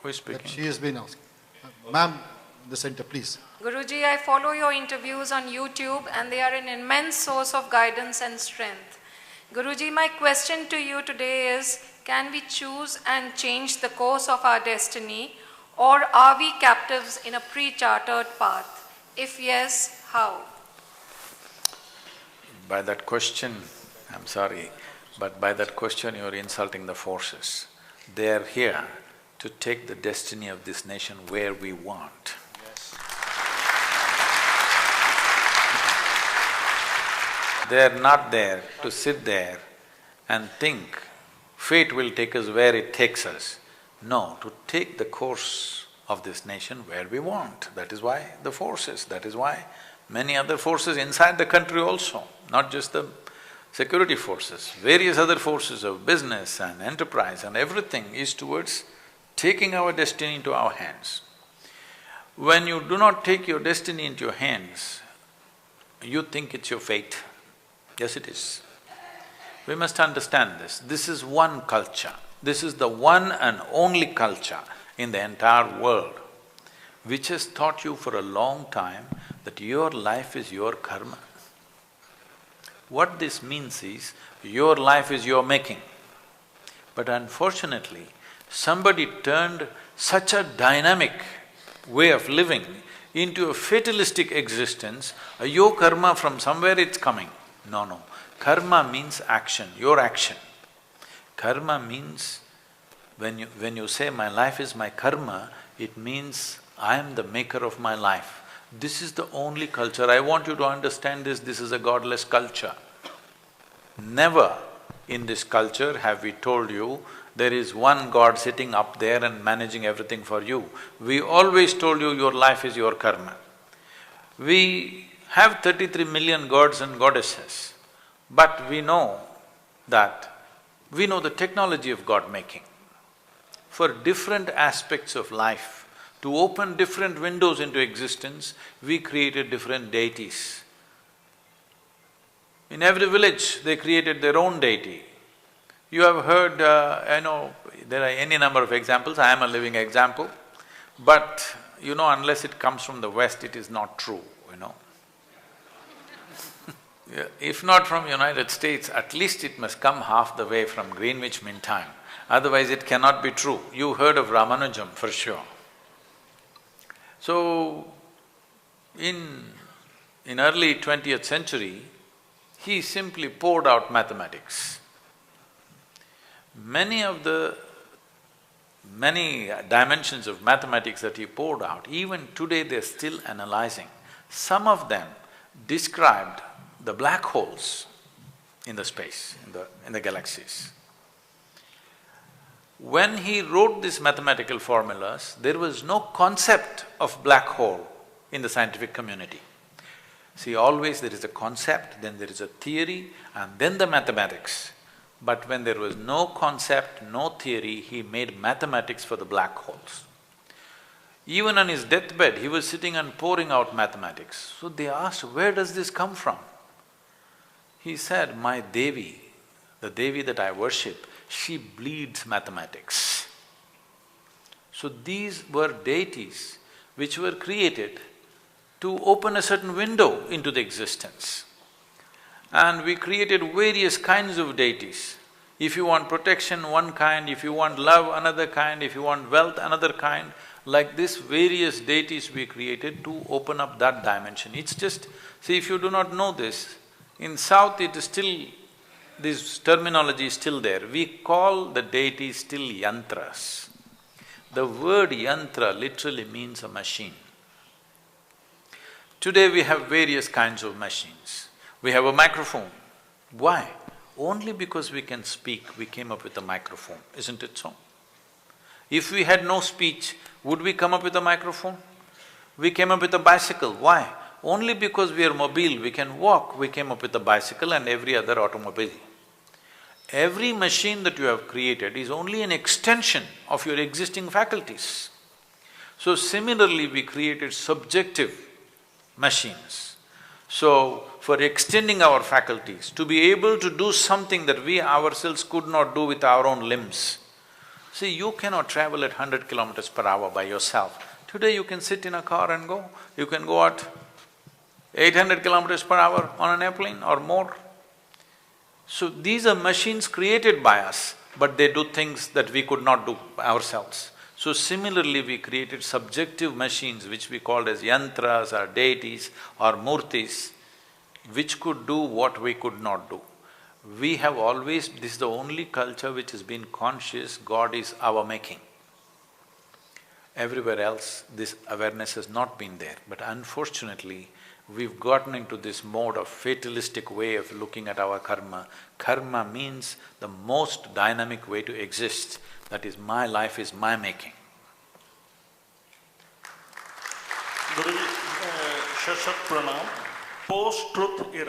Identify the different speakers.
Speaker 1: Who is speaking?
Speaker 2: That she has been asking. Ma'am, the center, please.
Speaker 3: Guruji, I follow your interviews on YouTube and they are an immense source of guidance and strength. Guruji, my question to you today is, can we choose and change the course of our destiny, or are we captives in a pre-chartered path? If yes, how?
Speaker 1: By that question, I'm sorry, but by that question you're insulting the forces. They are here to take the destiny of this nation where we want. They're not there to sit there and think fate will take us where it takes us. No, to take the course of this nation where we want. That is why the forces, that is why many other forces inside the country also, not just the security forces, various other forces of business and enterprise and everything is towards taking our destiny into our hands. When you do not take your destiny into your hands, you think it's your fate. Yes, it is. We must understand this. This is one culture. This is the one and only culture in the entire world which has taught you for a long time that your life is your karma. What this means is, your life is your making. But unfortunately, somebody turned such a dynamic way of living into a fatalistic existence. Your karma, from somewhere it's coming. No. Karma means action, your action. Karma means, when you say my life is my karma, it means I am the maker of my life. This is the only culture. I want you to understand this is a godless culture. Never in this culture have we told you there is one God sitting up there and managing everything for you. We always told you your life is your karma. We have 33 million gods and goddesses, but we know the technology of God-making. For different aspects of life, to open different windows into existence, we created different deities. In every village, they created their own deity. You have heard, there are any number of examples, I am a living example, but unless it comes from the West, it is not true, If not from United States, at least it must come half the way from Greenwich Mean Time, otherwise it cannot be true. You heard of Ramanujan for sure. So, in early 20th century, he simply poured out mathematics. Many dimensions of mathematics that he poured out, even today they're still analyzing. Some of them described the black holes in the space, in the galaxies. When he wrote these mathematical formulas, there was no concept of black hole in the scientific community. See, always there is a concept, then there is a theory, and then the mathematics. But when there was no concept, no theory, he made mathematics for the black holes. Even on his deathbed, he was sitting and pouring out mathematics. So they asked, where does this come from? He said, my Devi, the Devi that I worship, she bleeds mathematics. So these were deities which were created to open a certain window into the existence. And we created various kinds of deities. If you want protection, one kind; if you want love, another kind; if you want wealth, another kind. Like this, various deities we created to open up that dimension. It's just… see, if you do not know this, in South it is still… this terminology is still there. We call the deities still yantras. The word yantra literally means a machine. Today we have various kinds of machines. We have a microphone. Why? Only because we can speak, we came up with a microphone, isn't it so? If we had no speech, would we come up with a microphone? We came up with a bicycle. Why? Only because we are mobile, we can walk, we came up with a bicycle and every other automobile. Every machine that you have created is only an extension of your existing faculties. So similarly, we created subjective machines. So, for extending our faculties, to be able to do something that we ourselves could not do with our own limbs. See, you cannot travel at 100 kilometers per hour by yourself. Today you can sit in a car and go. You can go at 800 kilometers per hour on an airplane or more. So these are machines created by us, but they do things that we could not do ourselves. So similarly, we created subjective machines which we called as yantras or deities or murtis, which could do what we could not do. We have always… this is the only culture which has been conscious, God is our making. Everywhere else, this awareness has not been there, but unfortunately, we've gotten into this mode of fatalistic way of looking at our karma. Karma means the most dynamic way to exist, that is, my life is my making.
Speaker 4: Guruji, Shashat Pranam, post-truth era.